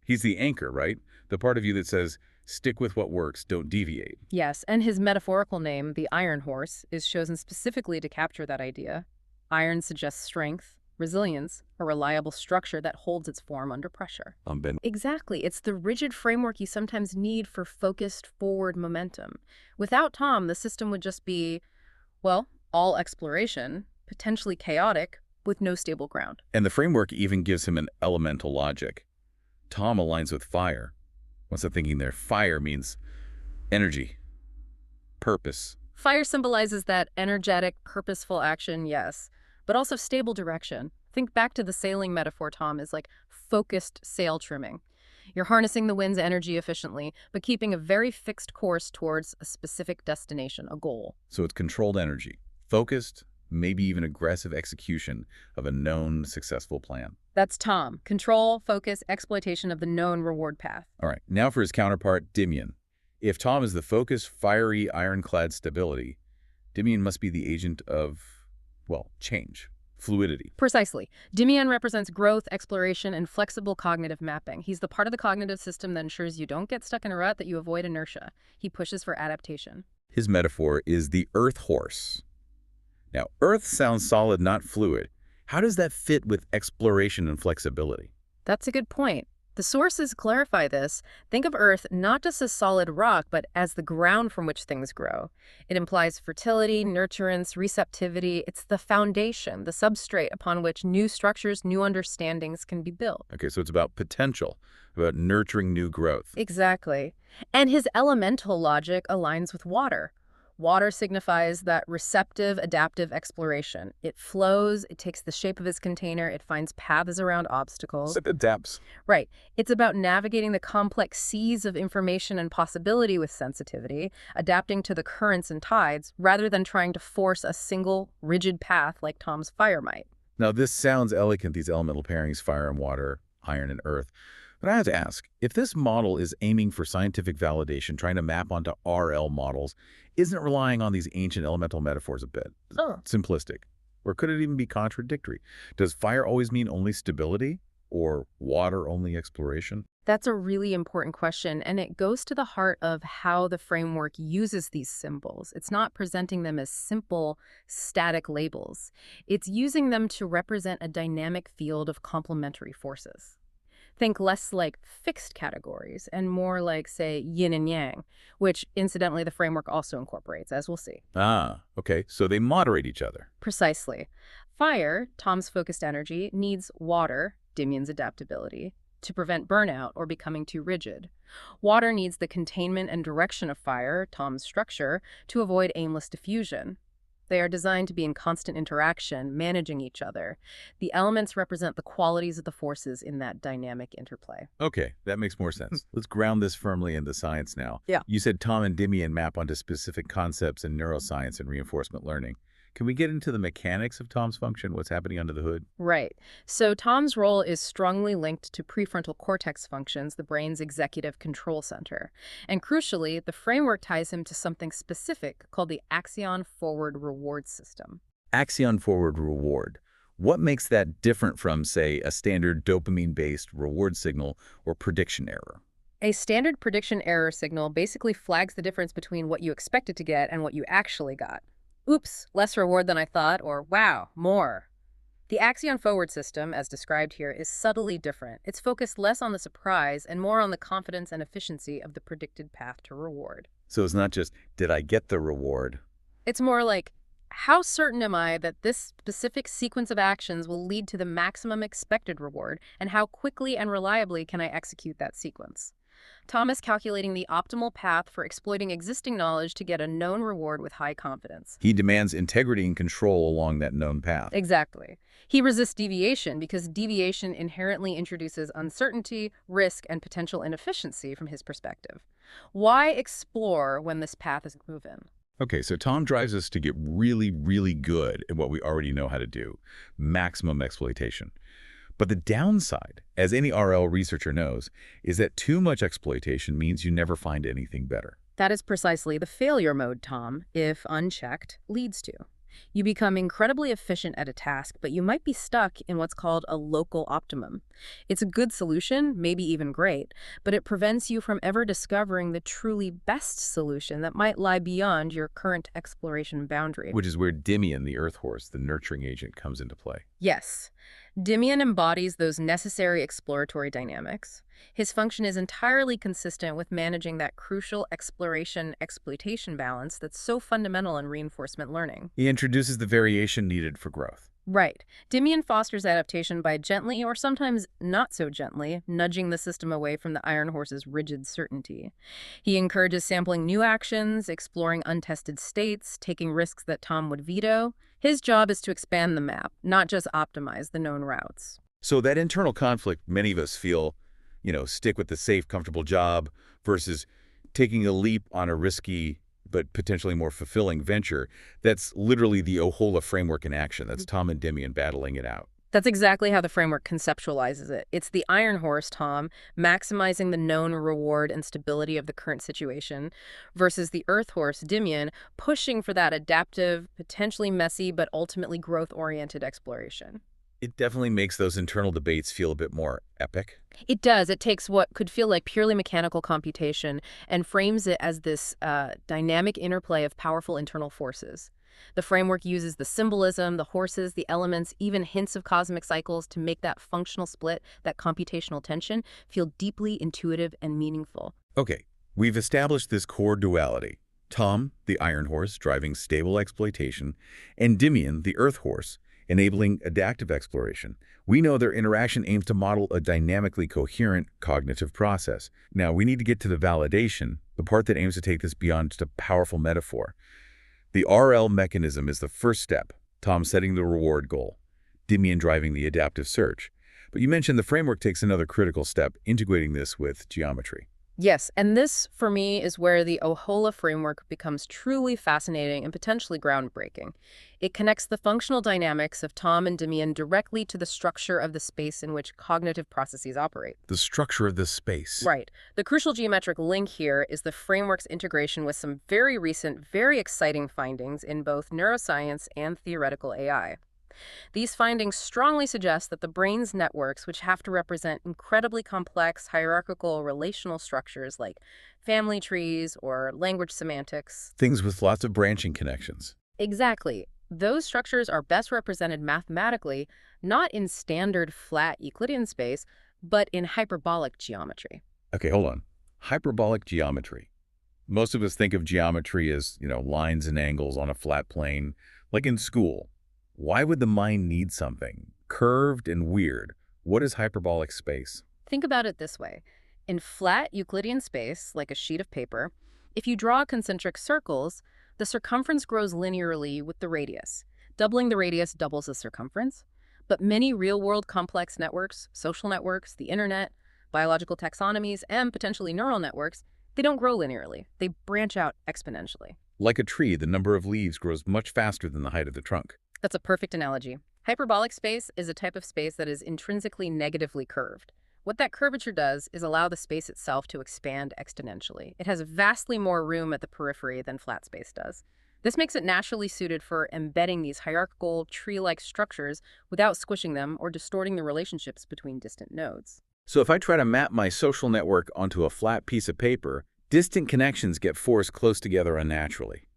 He's the anchor, right? The part of you that says, stick with what works, don't deviate. Yes, and his metaphorical name, the Iron Horse, is chosen specifically to capture that idea. Iron suggests strength, resilience, a reliable structure that holds its form under pressure. Ben. Exactly. It's the rigid framework you sometimes need for focused forward momentum. Without Tom, the system would just be, well, all exploration, potentially chaotic, with no stable ground. And the framework even gives him an elemental logic. Tom aligns with fire. What's the thinking there? Fire means energy, purpose. Fire symbolizes that energetic, purposeful action, yes, but also stable direction. Think back to the sailing metaphor, Tom, is like focused sail trimming. You're harnessing the wind's energy efficiently, but keeping a very fixed course towards a specific destination, a goal. So it's controlled energy, focused, maybe even aggressive execution of a known successful plan. That's Tom. Control, focus, exploitation of the known reward path. All right, now for his counterpart, Dimian. If Tom is the focused, fiery, ironclad stability, Dimian must be the agent of, well, change, fluidity. Precisely. Dimian represents growth, exploration, and flexible cognitive mapping. He's the part of the cognitive system that ensures you don't get stuck in a rut, that you avoid inertia. He pushes for adaptation. His metaphor is the Earth horse. Now, Earth sounds solid, not fluid. How does that fit with exploration and flexibility? That's a good point. The sources clarify this. Think of Earth not just as solid rock, but as the ground from which things grow. It implies fertility, nurturance, receptivity. It's the foundation, the substrate upon which new structures, new understandings can be built. Okay, so it's about potential, about nurturing new growth. Exactly. And his elemental logic aligns with water. Water signifies that receptive, adaptive exploration. It flows, it takes the shape of its container, it finds paths around obstacles. It adapts. Right. It's about navigating the complex seas of information and possibility with sensitivity, adapting to the currents and tides, rather than trying to force a single, rigid path like Tom's fire might. Now, this sounds elegant, these elemental pairings, fire and water, iron and earth. But I have to ask, if this model is aiming for scientific validation, trying to map onto RL models, isn't it relying on these ancient elemental metaphors a bit? Simplistic. Or could it even be contradictory? Does fire always mean only stability? Or water only exploration? That's a really important question, and it goes to the heart of how the framework uses these symbols. It's not presenting them as simple, static labels. It's using them to represent a dynamic field of complementary forces. Think less like fixed categories and more like, say, yin and yang, which, incidentally, the framework also incorporates, as we'll see. Ah, okay. So they moderate each other. Precisely. Fire, Tom's focused energy, needs water, Dimian's adaptability, to prevent burnout or becoming too rigid. Water needs the containment and direction of fire, Tom's structure, to avoid aimless diffusion. They are designed to be in constant interaction, managing each other. The elements represent the qualities of the forces in that dynamic interplay. Okay, that makes more sense. Let's ground this firmly in the science now. Yeah. You said Tom and Dimian map onto specific concepts in neuroscience and reinforcement learning. Can we get into the mechanics of Tom's function, what's happening under the hood? Right. So Tom's role is strongly linked to prefrontal cortex functions, the brain's executive control center. And crucially, the framework ties him to something specific called the axon forward reward system. Axon forward reward. What makes that different from, say, a standard dopamine-based reward signal or prediction error? A standard prediction error signal basically flags the difference between what you expected to get and what you actually got. Oops, less reward than I thought, or wow, more. The axon forward system, as described here, is subtly different. It's focused less on the surprise and more on the confidence and efficiency of the predicted path to reward. So it's not just, did I get the reward? It's more like, how certain am I that this specific sequence of actions will lead to the maximum expected reward, and how quickly and reliably can I execute that sequence? Tom is calculating the optimal path for exploiting existing knowledge to get a known reward with high confidence. He demands integrity and control along that known path. Exactly. He resists deviation because deviation inherently introduces uncertainty, risk, and potential inefficiency from his perspective. Why explore when this path is proven? Okay, so Tom drives us to get really, really good at what we already know how to do, maximum exploitation. But the downside, as any RL researcher knows, is that too much exploitation means you never find anything better. That is precisely the failure mode Tom, if unchecked, leads to. You become incredibly efficient at a task, but you might be stuck in what's called a local optimum. It's a good solution, maybe even great, but it prevents you from ever discovering the truly best solution that might lie beyond your current exploration boundary. Which is where Dimian, the Earth Horse, the nurturing agent, comes into play. Yes. Dimian embodies those necessary exploratory dynamics. His function is entirely consistent with managing that crucial exploration-exploitation balance that's so fundamental in reinforcement learning. He introduces the variation needed for growth. Right. Dimian fosters adaptation by gently, or sometimes not so gently, nudging the system away from the Iron Horse's rigid certainty. He encourages sampling new actions, exploring untested states, taking risks that Tom would veto. His job is to expand the map, not just optimize the known routes. So that internal conflict many of us feel, stick with the safe, comfortable job versus taking a leap on a risky but potentially more fulfilling venture, that's literally the Oholah Framework in action. That's Tom and Dimian battling it out. That's exactly how the framework conceptualizes it. It's the Iron Horse, Tom, maximizing the known reward and stability of the current situation, versus the Earth Horse, Dimian, pushing for that adaptive, potentially messy, but ultimately growth-oriented exploration. It definitely makes those internal debates feel a bit more epic. It does. It takes what could feel like purely mechanical computation and frames it as this dynamic interplay of powerful internal forces. The framework uses the symbolism, the horses, the elements, even hints of cosmic cycles to make that functional split, that computational tension, feel deeply intuitive and meaningful. Okay, we've established this core duality. Tom, the Iron Horse, driving stable exploitation, and Dimian, the Earth Horse, enabling adaptive exploration. We know their interaction aims to model a dynamically coherent cognitive process. Now, we need to get to the validation, the part that aims to take this beyond just a powerful metaphor. The RL mechanism is the first step, Tom setting the reward goal, Dimian driving the adaptive search. But you mentioned the framework takes another critical step, integrating this with geometry. Yes, and this, for me, is where the Oholah framework becomes truly fascinating and potentially groundbreaking. It connects the functional dynamics of Tom and Dimian directly to the structure of the space in which cognitive processes operate. The structure of this space. Right. The crucial geometric link here is the framework's integration with some very recent, very exciting findings in both neuroscience and theoretical AI. These findings strongly suggest that the brain's networks, which have to represent incredibly complex hierarchical relational structures like family trees or language semantics. Things with lots of branching connections. Exactly. Those structures are best represented mathematically, not in standard flat Euclidean space, but in hyperbolic geometry. Okay, hold on. Hyperbolic geometry. Most of us think of geometry as, lines and angles on a flat plane, like in school. Why would the mind need something curved and weird? What is hyperbolic space? Think about it this way. In flat Euclidean space, like a sheet of paper, if you draw concentric circles, the circumference grows linearly with the radius. Doubling the radius doubles the circumference. But many real-world complex networks, social networks, the internet, biological taxonomies, and potentially neural networks, they don't grow linearly. They branch out exponentially. Like a tree, the number of leaves grows much faster than the height of the trunk. That's a perfect analogy. Hyperbolic space is a type of space that is intrinsically negatively curved. What that curvature does is allow the space itself to expand exponentially. It has vastly more room at the periphery than flat space does. This makes it naturally suited for embedding these hierarchical, tree-like structures without squishing them or distorting the relationships between distant nodes. So if I try to map my social network onto a flat piece of paper, distant connections get forced close together unnaturally.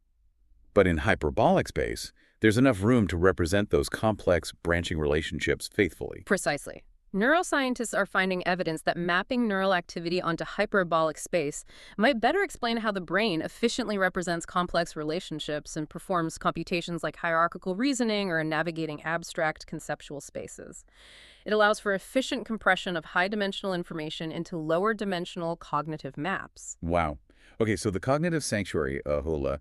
But in hyperbolic space, there's enough room to represent those complex branching relationships faithfully. Precisely. Neuroscientists are finding evidence that mapping neural activity onto hyperbolic space might better explain how the brain efficiently represents complex relationships and performs computations like hierarchical reasoning or navigating abstract conceptual spaces. It allows for efficient compression of high-dimensional information into lower-dimensional cognitive maps. Wow. Okay, so the cognitive sanctuary, Oholah,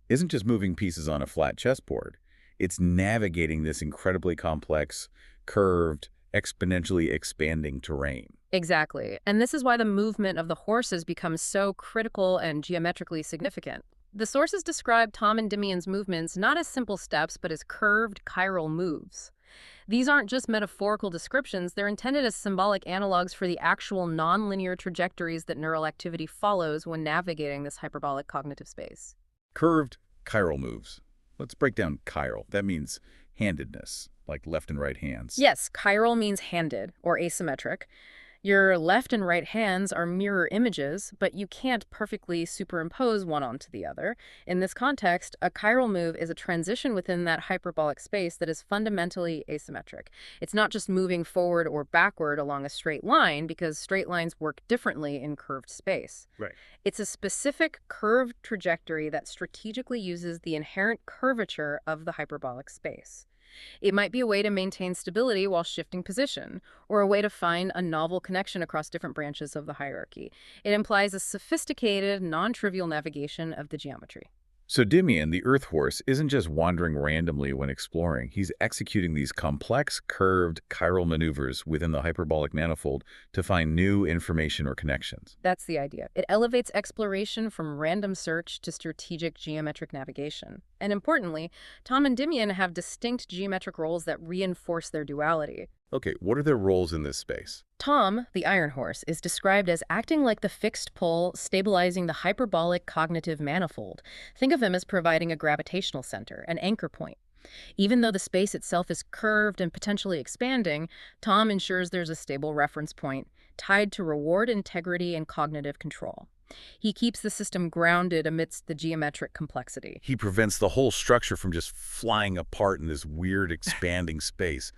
isn't just moving pieces on a flat chessboard. It's navigating this incredibly complex, curved, exponentially expanding terrain. Exactly. And this is why the movement of the horses becomes so critical and geometrically significant. The sources describe Tom and Dimian's movements not as simple steps, but as curved chiral moves. These aren't just metaphorical descriptions, they're intended as symbolic analogs for the actual nonlinear trajectories that neural activity follows when navigating this hyperbolic cognitive space. Curved chiral moves. Let's break down chiral. That means handedness, like left and right hands. Yes, chiral means handed, or asymmetric. Your left and right hands are mirror images, but you can't perfectly superimpose one onto the other. In this context, a chiral move is a transition within that hyperbolic space that is fundamentally asymmetric. It's not just moving forward or backward along a straight line, because straight lines work differently in curved space. Right. It's a specific curved trajectory that strategically uses the inherent curvature of the hyperbolic space. It might be a way to maintain stability while shifting position, or a way to find a novel connection across different branches of the hierarchy. It implies a sophisticated, non-trivial navigation of the geometry. So Dimian, the Earth horse, isn't just wandering randomly when exploring. He's executing these complex, curved chiral maneuvers within the hyperbolic manifold to find new information or connections. That's the idea. It elevates exploration from random search to strategic geometric navigation. And importantly, Tom and Dimian have distinct geometric roles that reinforce their duality. Okay, what are their roles in this space? Tom, the iron horse, is described as acting like the fixed pole stabilizing the hyperbolic cognitive manifold. Think of him as providing a gravitational center, an anchor point. Even though the space itself is curved and potentially expanding, Tom ensures there's a stable reference point, tied to reward integrity and cognitive control. He keeps the system grounded amidst the geometric complexity. He prevents the whole structure from just flying apart in this weird expanding space,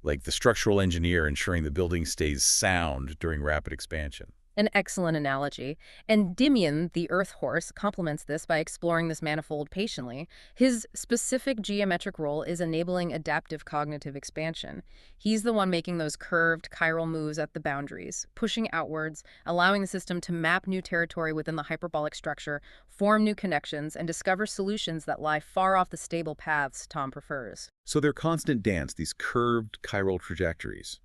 like the structural engineer ensuring the building stays sound during rapid expansion. An excellent analogy. And Dimian, the earth horse, complements this by exploring this manifold patiently. His specific geometric role is enabling adaptive cognitive expansion. He's the one making those curved chiral moves at the boundaries, pushing outwards, allowing the system to map new territory within the hyperbolic structure, form new connections, and discover solutions that lie far off the stable paths Tom prefers. So their constant dance, these curved chiral trajectories,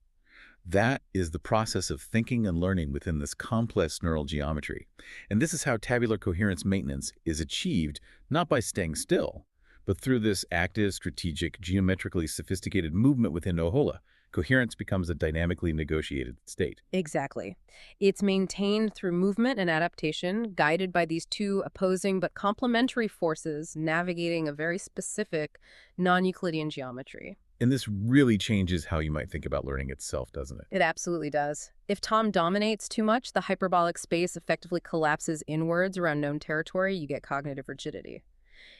that is the process of thinking and learning within this complex neural geometry. And this is how tabular coherence maintenance is achieved, not by staying still, but through this active, strategic, geometrically sophisticated movement within Oholah. Coherence becomes a dynamically negotiated state. Exactly. It's maintained through movement and adaptation, guided by these two opposing but complementary forces navigating a very specific non-Euclidean geometry. And this really changes how you might think about learning itself, doesn't it? It absolutely does. If Tom dominates too much, the hyperbolic space effectively collapses inwards around known territory. You get cognitive rigidity.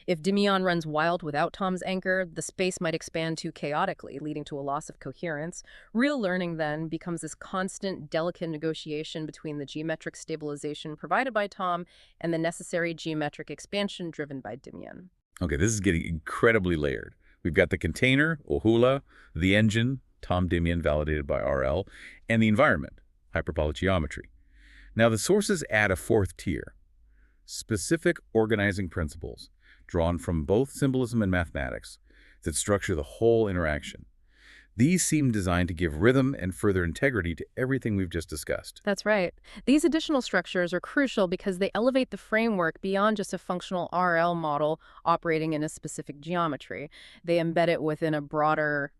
If Dimian runs wild without Tom's anchor, the space might expand too chaotically, leading to a loss of coherence. Real learning, then, becomes this constant, delicate negotiation between the geometric stabilization provided by Tom and the necessary geometric expansion driven by Dimian. Okay, this is getting incredibly layered. We've got the container, Oholah, the engine, Tom Dimian validated by RL, and the environment, hyperbolic geometry. Now the sources add a fourth tier, specific organizing principles drawn from both symbolism and mathematics that structure the whole interaction. These seem designed to give rhythm and further integrity to everything we've just discussed. That's right. These additional structures are crucial because they elevate the framework beyond just a functional RL model operating in a specific geometry. They embed it within a broader,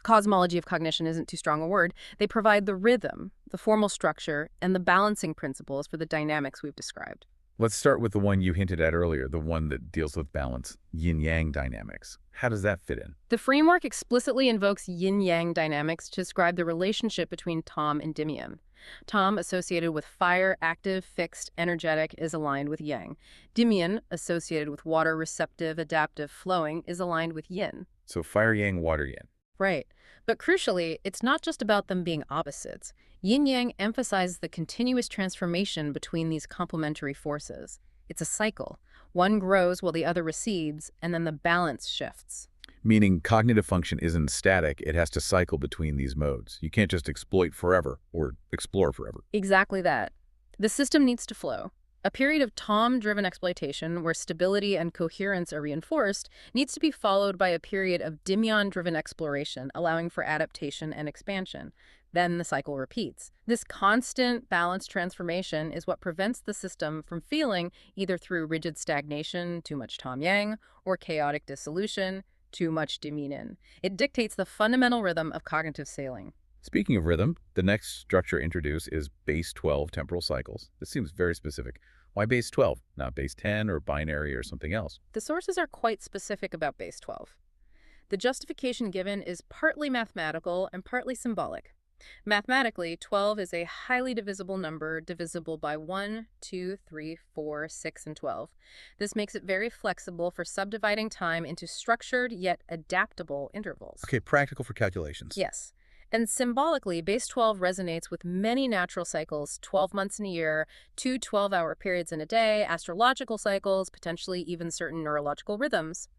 cosmology of cognition isn't too strong a word. They provide the rhythm, the formal structure, and the balancing principles for the dynamics we've described. Let's start with the one you hinted at earlier, the one that deals with balance, yin-yang dynamics. How does that fit in? The framework explicitly invokes yin-yang dynamics to describe the relationship between Tom and Dimian. Tom, associated with fire, active, fixed, energetic, is aligned with yang. Dimian, associated with water, receptive, adaptive, flowing, is aligned with yin. So fire-yang, water-yin. Right. But crucially, it's not just about them being opposites. Yin-yang emphasizes the continuous transformation between these complementary forces. It's a cycle. One grows while the other recedes, and then the balance shifts. Meaning cognitive function isn't static, it has to cycle between these modes. You can't just exploit forever or explore forever. Exactly that. The system needs to flow. A period of Tom-driven exploitation, where stability and coherence are reinforced, needs to be followed by a period of Dimian-driven exploration, allowing for adaptation and expansion. Then the cycle repeats. This constant, balanced transformation is what prevents the system from feeling, either through rigid stagnation, too much Tom-Yang, or chaotic dissolution, too much deminin. It dictates the fundamental rhythm of cognitive sailing. Speaking of rhythm, the next structure introduced is base 12 temporal cycles. This seems very specific. Why base 12, not base 10 or binary or something else? The sources are quite specific about base 12. The justification given is partly mathematical and partly symbolic. Mathematically, 12 is a highly divisible number, divisible by 1, 2, 3, 4, 6, and 12. This makes it very flexible for subdividing time into structured yet adaptable intervals. Okay, practical for calculations. Yes. And symbolically, base 12 resonates with many natural cycles, 12 months in a year, 2 12-hour periods in a day, astrological cycles, potentially even certain neurological rhythms.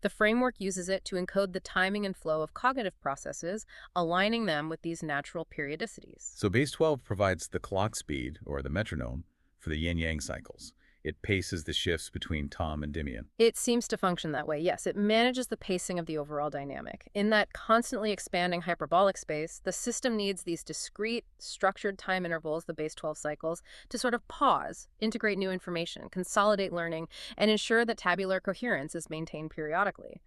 The framework uses it to encode the timing and flow of cognitive processes, aligning them with these natural periodicities. So base 12 provides the clock speed, or the metronome, for the yin-yang cycles. It paces the shifts between Tom and Dimian. It seems to function that way, yes. It manages the pacing of the overall dynamic. In that constantly expanding hyperbolic space, the system needs these discrete, structured time intervals, the base 12 cycles, to sort of pause, integrate new information, consolidate learning, and ensure that tabular coherence is maintained periodically.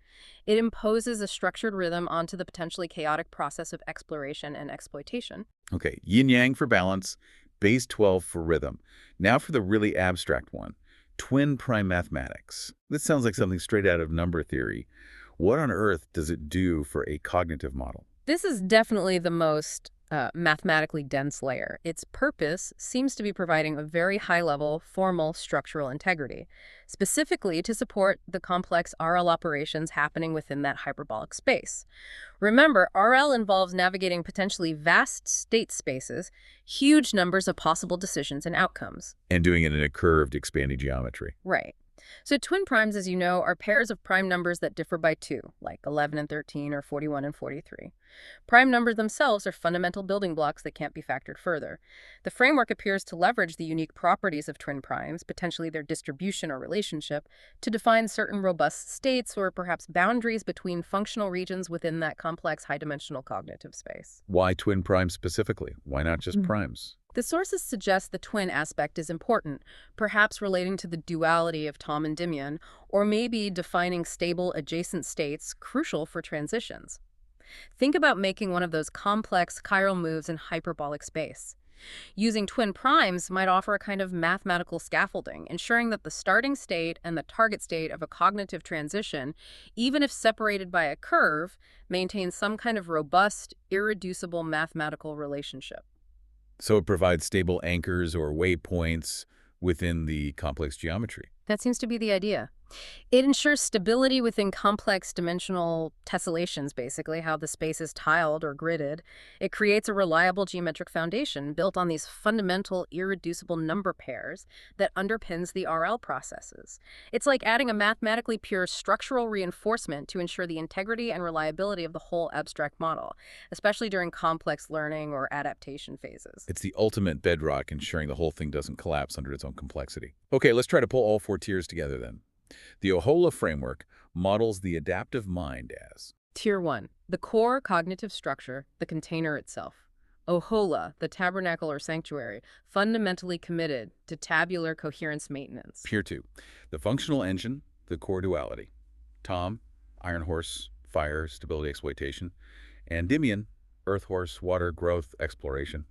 It imposes a structured rhythm onto the potentially chaotic process of exploration and exploitation. Okay, yin-yang for balance, base 12 for rhythm. Now for the really abstract one, twin prime mathematics. This sounds like something straight out of number theory. What on earth does it do for a cognitive model? This is definitely the most mathematically dense layer. Its purpose seems to be providing a very high-level, formal structural integrity, specifically to support the complex RL operations happening within that hyperbolic space. Remember, RL involves navigating potentially vast state spaces, huge numbers of possible decisions and outcomes. And doing it in a curved, expanding geometry. Right. So twin primes, as you know, are pairs of prime numbers that differ by 2, like 11 and 13 or 41 and 43. Prime numbers themselves are fundamental building blocks that can't be factored further. The framework appears to leverage the unique properties of twin primes, potentially their distribution or relationship, to define certain robust states or perhaps boundaries between functional regions within that complex high-dimensional cognitive space. Why twin primes specifically? Why not just primes? The sources suggest the twin aspect is important, perhaps relating to the duality of Tom and Dimian, or maybe defining stable adjacent states crucial for transitions. Think about making one of those complex chiral moves in hyperbolic space. Using twin primes might offer a kind of mathematical scaffolding, ensuring that the starting state and the target state of a cognitive transition, even if separated by a curve, maintain some kind of robust, irreducible mathematical relationship. So it provides stable anchors or waypoints within the complex geometry. That seems to be the idea. It ensures stability within complex dimensional tessellations, basically, how the space is tiled or gridded. It creates a reliable geometric foundation built on these fundamental, irreducible number pairs that underpins the RL processes. It's like adding a mathematically pure structural reinforcement to ensure the integrity and reliability of the whole abstract model, especially during complex learning or adaptation phases. It's the ultimate bedrock, ensuring the whole thing doesn't collapse under its own complexity. Okay, let's try to pull all 4 tiers together then. The Oholah Framework models the adaptive mind as Tier 1, the core cognitive structure, the container itself. Oholah, the tabernacle or sanctuary, fundamentally committed to tabular coherence maintenance. Tier 2, the functional engine, the core duality. Tom, iron horse, fire, stability, exploitation. And Dimian, earth horse, water, growth, exploration.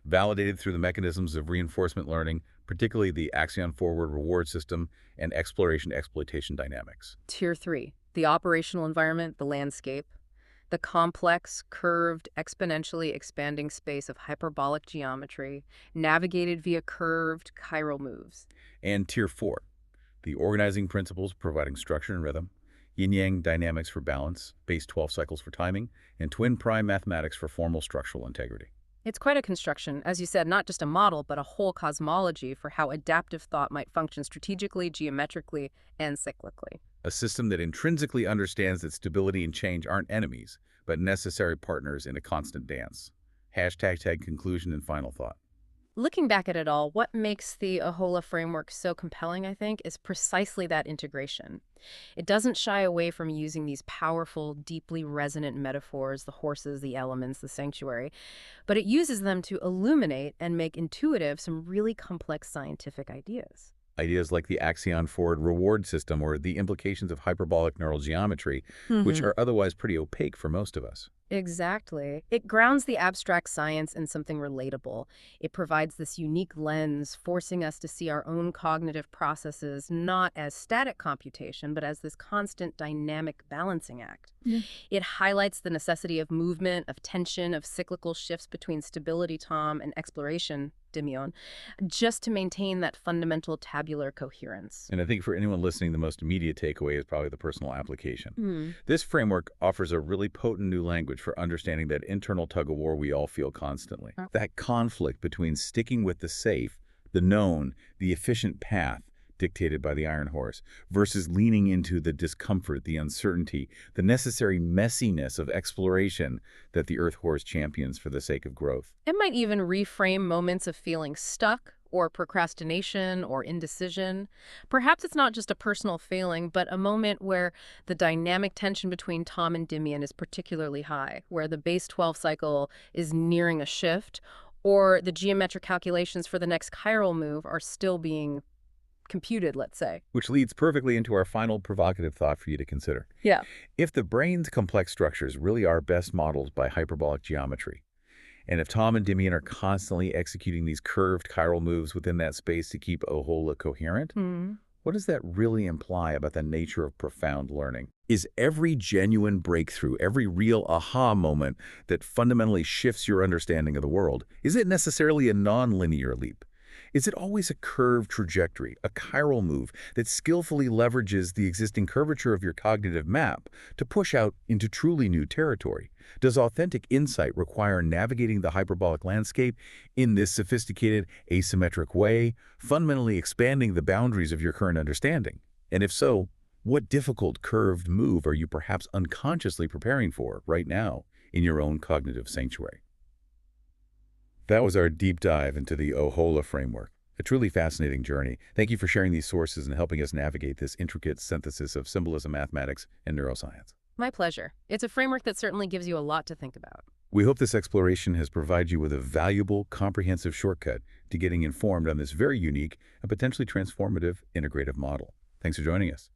Validated through the mechanisms of reinforcement learning, particularly the axion-forward reward system and exploration-exploitation dynamics. Tier 3, the operational environment, the landscape, the complex, curved, exponentially expanding space of hyperbolic geometry, navigated via curved chiral moves. And Tier 4, the organizing principles providing structure and rhythm, yin-yang dynamics for balance, base 12 cycles for timing, and twin prime mathematics for formal structural integrity. It's quite a construction, as you said, not just a model, but a whole cosmology for how adaptive thought might function strategically, geometrically, and cyclically. A system that intrinsically understands that stability and change aren't enemies, but necessary partners in a constant dance. #tag conclusion and final thought. Looking back at it all, what makes the Oholah framework so compelling, I think, is precisely that integration. It doesn't shy away from using these powerful, deeply resonant metaphors, the horses, the elements, the sanctuary, but it uses them to illuminate and make intuitive some really complex scientific ideas. Ideas like the axion-forward reward system or the implications of hyperbolic neural geometry, which are otherwise pretty opaque for most of us. Exactly. It grounds the abstract science in something relatable. It provides this unique lens, forcing us to see our own cognitive processes not as static computation, but as this constant dynamic balancing act. It highlights the necessity of movement, of tension, of cyclical shifts between stability, Tom, and exploration, Dimion, just to maintain that fundamental tabular coherence. And I think for anyone listening, the most immediate takeaway is probably the personal application. This framework offers a really potent new language for understanding that internal tug-of-war we all feel constantly. That conflict between sticking with the safe, the known, the efficient path dictated by the Iron Horse, versus leaning into the discomfort, the uncertainty, the necessary messiness of exploration that the Earth Horse champions for the sake of growth. It might even reframe moments of feeling stuck or procrastination or indecision. Perhaps it's not just a personal failing, but a moment where the dynamic tension between Tom and Dimion is particularly high, where the base 12 cycle is nearing a shift, or the geometric calculations for the next chiral move are still being computed, let's say. Which leads perfectly into our final provocative thought for you to consider. Yeah. If the brain's complex structures really are best modeled by hyperbolic geometry, and if Tom and Dimion are constantly executing these curved chiral moves within that space to keep Oholah coherent, what does that really imply about the nature of profound learning? Is every genuine breakthrough, every real aha moment that fundamentally shifts your understanding of the world, is it necessarily a non-linear leap? Is it always a curved trajectory, a chiral move that skillfully leverages the existing curvature of your cognitive map to push out into truly new territory? Does authentic insight require navigating the hyperbolic landscape in this sophisticated, asymmetric way, fundamentally expanding the boundaries of your current understanding? And if so, what difficult curved move are you perhaps unconsciously preparing for right now in your own cognitive sanctuary? That was our deep dive into the Oholah Framework, a truly fascinating journey. Thank you for sharing these sources and helping us navigate this intricate synthesis of symbolism, mathematics, and neuroscience. My pleasure. It's a framework that certainly gives you a lot to think about. We hope this exploration has provided you with a valuable, comprehensive shortcut to getting informed on this very unique and potentially transformative integrative model. Thanks for joining us.